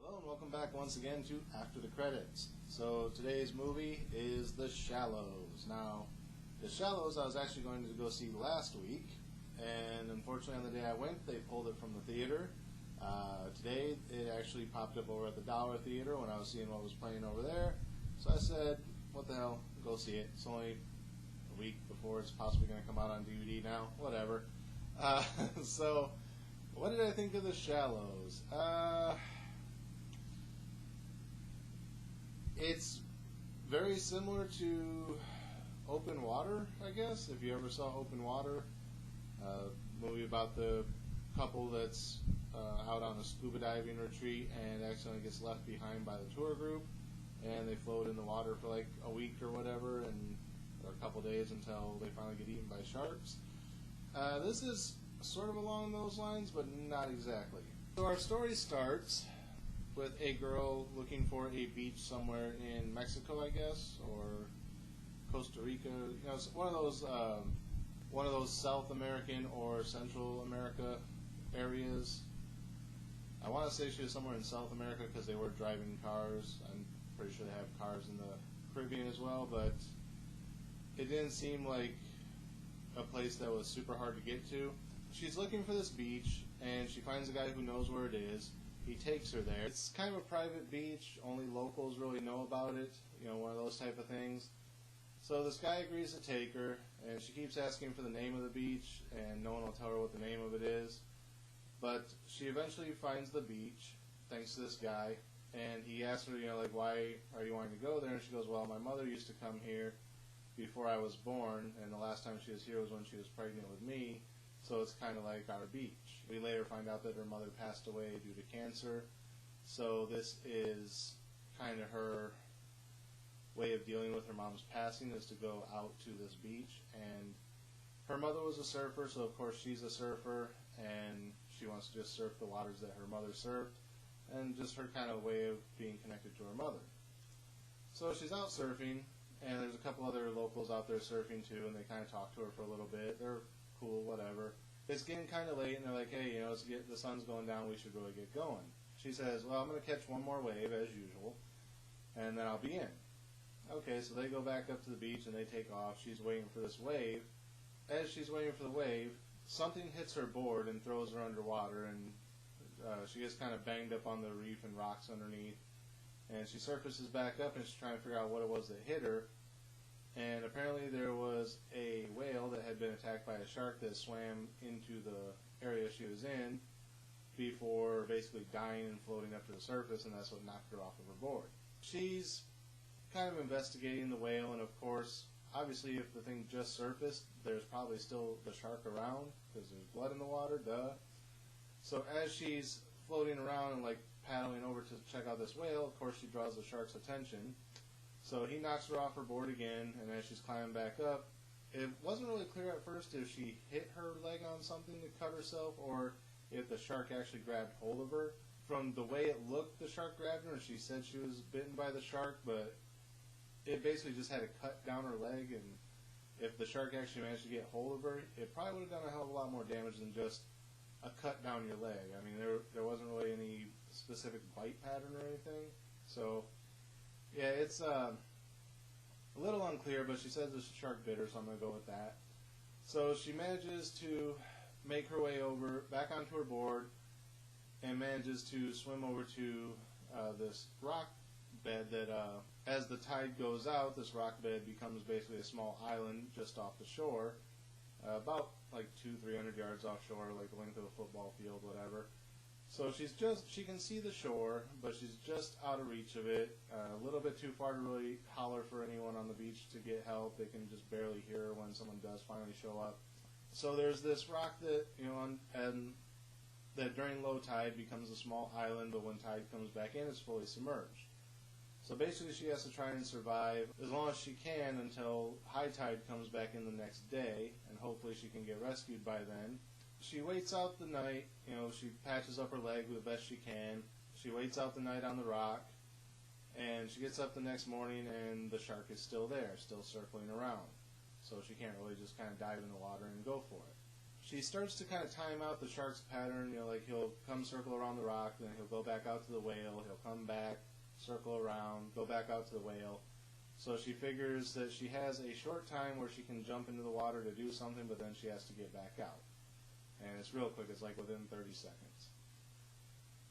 Hello and welcome back once again to After the Credits. So today's movie is The Shallows. Now, The Shallows I was actually going to go see last week, and unfortunately on the day I went they pulled it from the theater. Today it actually popped up over at the Dollar Theater when I was seeing what was playing over there. So I said, what the hell, go see it. It's only a week before it's possibly going to come out on DVD now, whatever. So, what did I think of The Shallows? It's very similar to Open Water, I guess, if you ever saw Open Water. Movie about the couple that's out on a scuba diving retreat and accidentally gets left behind by the tour group, and they float in the water for like a week or whatever, or a couple days until they finally get eaten by sharks. This is sort of along those lines, but not exactly. So our story starts with a girl looking for a beach somewhere in Mexico, I guess, or Costa Rica. You know, it's one of those South American or Central America areas. I want to say she was somewhere in South America because they were driving cars. I'm pretty sure they have cars in the Caribbean as well, but it didn't seem like a place that was super hard to get to. She's looking for this beach, and she finds a guy who knows where it is. He takes her there. It's kind of a private beach. Only locals really know about it. You know, one of those type of things. So this guy agrees to take her, and she keeps asking for the name of the beach, and no one will tell her what the name of it is. But she eventually finds the beach, thanks to this guy, and he asks her, you know, like, why are you wanting to go there? And she goes, well, my mother used to come here before I was born, and the last time she was here was when she was pregnant with me. So it's kind of like our beach. We later find out that her mother passed away due to cancer. So this is kind of her way of dealing with her mom's passing, is to go out to this beach. And her mother was a surfer, so of course she's a surfer, and she wants to just surf the waters that her mother surfed, and just her kind of way of being connected to her mother. So she's out surfing, and there's a couple other locals out there surfing too, and they kind of talk to her for a little bit. They're cool, whatever. It's getting kind of late, and they're like, hey, you know, the sun's going down, we should really get going. She says, well, I'm going to catch one more wave, as usual, and then I'll be in. Okay, so they go back up to the beach, and they take off. She's waiting for this wave. As she's waiting for the wave, something hits her board and throws her underwater, and she gets kind of banged up on the reef and rocks underneath. And she surfaces back up, and she's trying to figure out what it was that hit her. And apparently there was a whale that had been attacked by a shark that swam into the area she was in before basically dying and floating up to the surface, and that's what knocked her off of her board. She's kind of investigating the whale, and of course, obviously if the thing just surfaced, there's probably still the shark around because there's blood in the water, duh. So as she's floating around and like paddling over to check out this whale, of course she draws the shark's attention. So he knocks her off her board again, and as she's climbing back up, it wasn't really clear at first if she hit her leg on something to cut herself or if the shark actually grabbed hold of her. From the way it looked, the shark grabbed her, and she said she was bitten by the shark, but it basically just had to cut down her leg, and if the shark actually managed to get hold of her, it probably would have done a hell of a lot more damage than just a cut down your leg. I mean, there wasn't really any specific bite pattern or anything, so yeah, it's a little unclear, but she says the shark bit her, so I'm going to go with that. So she manages to make her way over, back onto her board, and manages to swim over to this rock bed that, as the tide goes out, this rock bed becomes basically a small island just off the shore, about like 200-300 yards offshore, like the length of a football field, whatever. So she can see the shore, but she's just out of reach of it, a little bit too far to really holler for anyone on the beach to get help. They can just barely hear her when someone does finally show up. So there's this rock that, you know, and that during low tide becomes a small island, but when tide comes back in, it's fully submerged. So basically she has to try and survive as long as she can until high tide comes back in the next day, and hopefully she can get rescued by then. She waits out the night, you know, she patches up her leg the best she can. She waits out the night on the rock, and she gets up the next morning and the shark is still there, still circling around. So she can't really just kind of dive in the water and go for it. she starts to kind of time out the shark's pattern. Like he'll come circle around the rock, then he'll go back out to the whale. He'll come back, circle around, go back out to the whale. So she figures that she has a short time where she can jump into the water to do something, but then she has to get back out. And it's real quick. It's like within 30 seconds.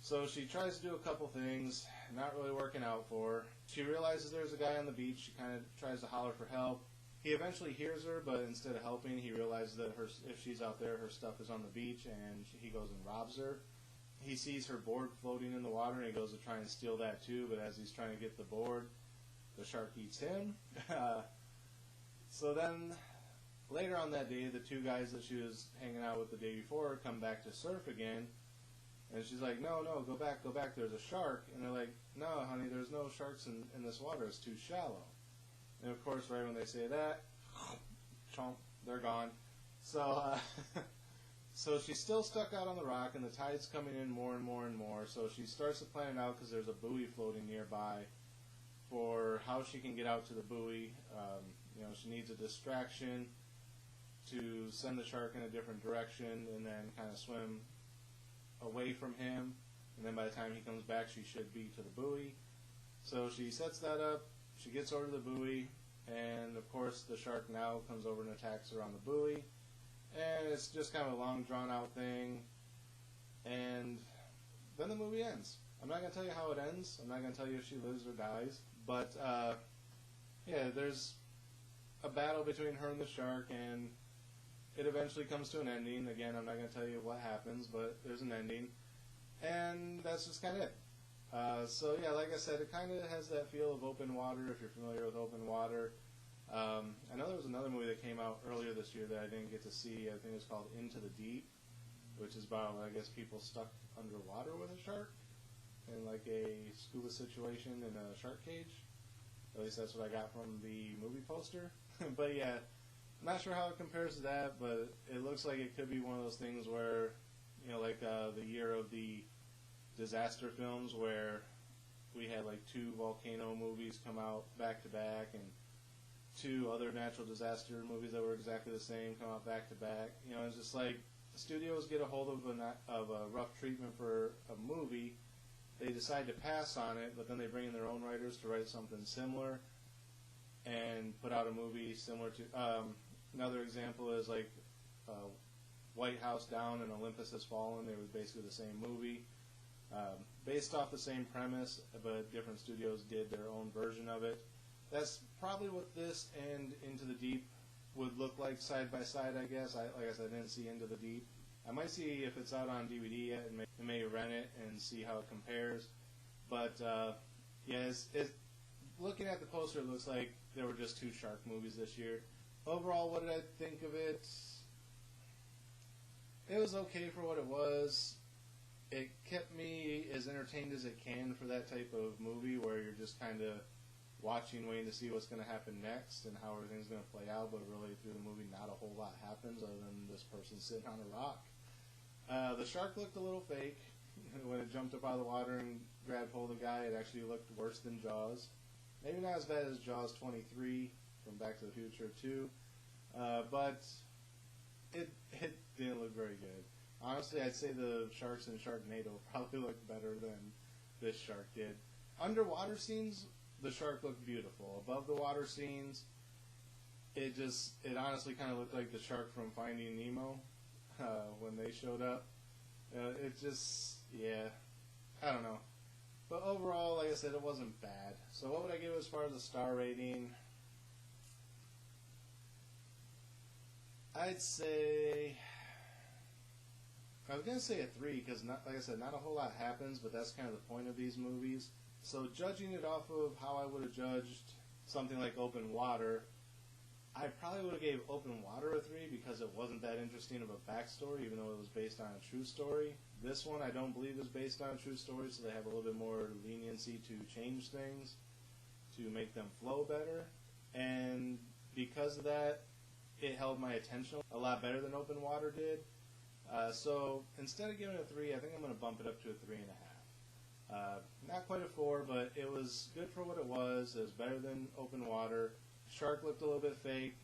So she tries to do a couple things, not really working out for her. She realizes there's a guy on the beach. She kind of tries to holler for help. He eventually hears her, but instead of helping, he realizes that if she's out there, her stuff is on the beach, and he goes and robs her. He sees her board floating in the water, and he goes to try and steal that too, but as he's trying to get the board, the shark eats him. So then, later on that day, the two guys that she was hanging out with the day before come back to surf again, and she's like, no, go back, there's a shark. And they're like, no, honey, there's no sharks in this water, it's too shallow. And of course, right when they say that, chomp, they're gone. So, so she's still stuck out on the rock, and the tide's coming in more and more and more. So she starts to plan it out because there's a buoy floating nearby for how she can get out to the buoy. She needs a distraction to send the shark in a different direction, and then kind of swim away from him. And then by the time he comes back, she should be to the buoy. So she sets that up. She gets over to the buoy, and of course the shark now comes over and attacks her on the buoy. And it's just kind of a long, drawn-out thing. And then the movie ends. I'm not going to tell you how it ends. I'm not going to tell you if she lives or dies. But, there's a battle between her and the shark, and it eventually comes to an ending. Again, I'm not going to tell you what happens, but there's an ending. And that's just kind of it. Like I said, it kind of has that feel of Open Water, if you're familiar with Open Water. I know there was another movie that came out earlier this year that I didn't get to see. I think it was called Into the Deep, which is about, I guess, people stuck underwater with a shark in like a scuba situation in a shark cage. At least that's what I got from the movie poster. But yeah, I'm not sure how it compares to that, but it looks like it could be one of those things where, the year of the disaster films where we had like 2 volcano movies come out back to back, and 2 other natural disaster movies that were exactly the same come out back to back. It's just like studios get a hold of a rough treatment for a movie, they decide to pass on it, but then they bring in their own writers to write something similar and put out a movie similar to. Another example is like White House Down and Olympus Has Fallen. It was basically the same movie. Based off the same premise, but different studios did their own version of it. That's probably what this and Into the Deep would look like side by side, I guess. Like I said, I didn't see Into the Deep. I might see if it's out on DVD yet, and may rent it and see how it compares. But looking at the poster, it looks like there were just 2 shark movies this year. Overall, what did I think of it? It was okay for what it was. It kept me as entertained as it can for that type of movie where you're just kind of watching, waiting to see what's going to happen next and how everything's going to play out, but really through the movie not a whole lot happens other than this person sitting on a rock. The shark looked a little fake. When it jumped up out of the water and grabbed hold of the guy, it actually looked worse than Jaws. Maybe not as bad as Jaws 23 from Back to the Future 2, but it didn't look very good. Honestly, I'd say the sharks in Sharknado probably looked better than this shark did. Underwater scenes, the shark looked beautiful. Above the water scenes, it honestly kind of looked like the shark from Finding Nemo when they showed up. I don't know. But overall, like I said, it wasn't bad. So what would I give as far as a star rating? I'd say... I was going to say a 3 because, like I said, not a whole lot happens, but that's kind of the point of these movies. So judging it off of how I would have judged something like Open Water, I probably would have gave Open Water a 3 because it wasn't that interesting of a backstory, even though it was based on a true story. This one I don't believe is based on a true story, so they have a little bit more leniency to change things, to make them flow better. And because of that, it held my attention a lot better than Open Water did. So instead of giving it a 3, I think I'm going to bump it up to a 3.5. Not quite a 4, but it was good for what it was. It was better than Open Water. Shark looked a little bit fake.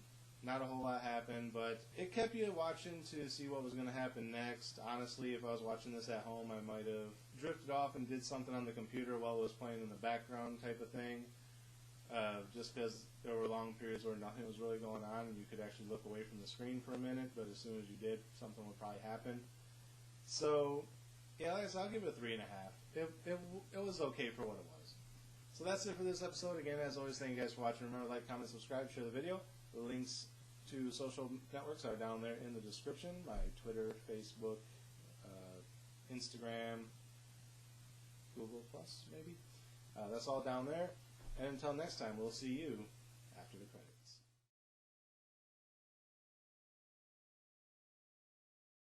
not a whole lot happened, but it kept you watching to see what was going to happen next. Honestly, if I was watching this at home, I might have drifted off and did something on the computer while it was playing in the background type of thing, just because there were long periods where nothing was really going on and you could actually look away from the screen for a minute, but as soon as you did, something would probably happen. So, yeah, like I said, I'll give it a 3.5. It was okay for what it was. So that's it for this episode. Again, as always, thank you guys for watching. Remember to like, comment, subscribe, share the video. The links to social networks are down there in the description. My Twitter, Facebook, Instagram, Google Plus, maybe. That's all down there. And until next time, we'll see you after the credits.